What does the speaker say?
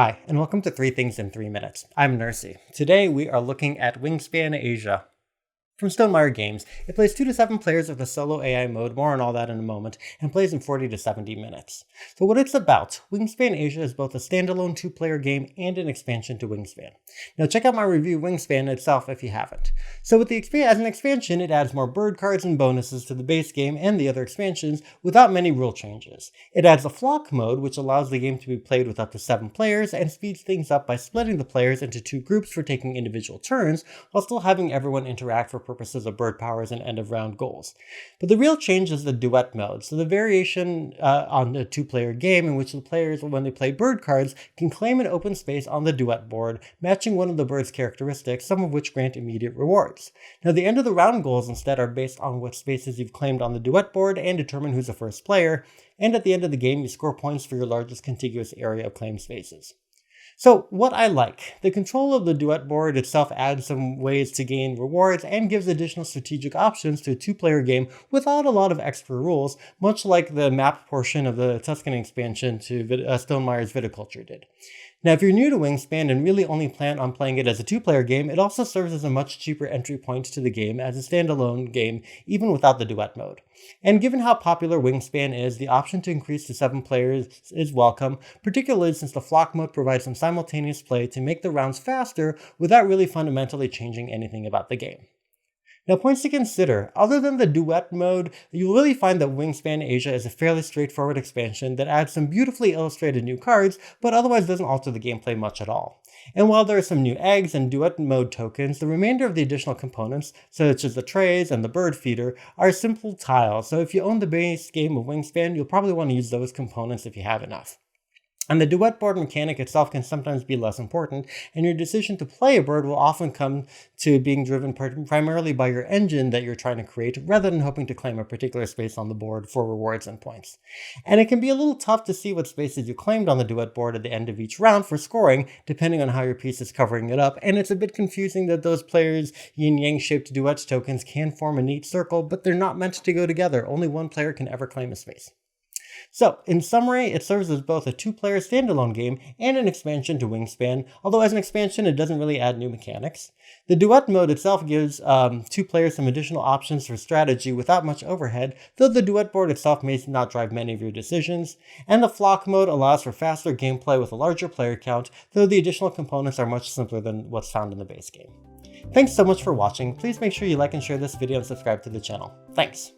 Hi, and welcome to 3 Things in 3 Minutes. I'm Nersi. Today we are looking at Wingspan Asia. From Stonemaier Games, it plays 2 to 7 players with a solo AI mode, more on all that in a moment, and plays in 40 to 70 minutes. So what it's about, Wingspan Asia is both a standalone 2-player game and an expansion to Wingspan. Now check out my review of Wingspan itself if you haven't. So with as an expansion, it adds more bird cards and bonuses to the base game and the other expansions without many rule changes. It adds a flock mode, which allows the game to be played with up to 7 players and speeds things up by splitting the players into 2 groups for taking individual turns, while still having everyone interact for purposes of bird powers and end-of-round goals. But the real change is the duet mode, so the variation on a 2-player game in which the players, when they play bird cards, can claim an open space on the duet board, matching one of the bird's characteristics, some of which grant immediate rewards. Now the end-of-the-round goals instead are based on what spaces you've claimed on the duet board and determine who's the first player, and at the end of the game you score points for your largest contiguous area of claimed spaces. So what I like, the control of the duet board itself adds some ways to gain rewards and gives additional strategic options to a 2-player game without a lot of extra rules, much like the map portion of the Tuscan expansion to Stonemeier's Viticulture did. Now, if you're new to Wingspan and really only plan on playing it as a 2-player game, it also serves as a much cheaper entry point to the game as a standalone game, even without the duet mode. And given how popular Wingspan is, the option to increase to 7 players is welcome, particularly since the flock mode provides some simultaneous play to make the rounds faster without really fundamentally changing anything about the game. Now, points to consider. Other than the duet mode, you'll really find that Wingspan Asia is a fairly straightforward expansion that adds some beautifully illustrated new cards, but otherwise doesn't alter the gameplay much at all. And while there are some new eggs and duet mode tokens, the remainder of the additional components, such as the trays and the bird feeder, are simple tiles, so if you own the base game of Wingspan, you'll probably want to use those components if you have enough. And the duet board mechanic itself can sometimes be less important, and your decision to play a bird will often come to being driven primarily by your engine that you're trying to create, rather than hoping to claim a particular space on the board for rewards and points. And it can be a little tough to see what spaces you claimed on the duet board at the end of each round for scoring, depending on how your piece is covering it up, and it's a bit confusing that those players' yin-yang shaped duet tokens can form a neat circle, but they're not meant to go together. Only one player can ever claim a space. So, in summary, it serves as both a 2-player standalone game and an expansion to Wingspan, although as an expansion it doesn't really add new mechanics. The duet mode itself gives 2 players some additional options for strategy without much overhead, though the duet board itself may not drive many of your decisions, and the flock mode allows for faster gameplay with a larger player count, though the additional components are much simpler than what's found in the base game. Thanks so much for watching. Please make sure you like and share this video and subscribe to the channel. Thanks!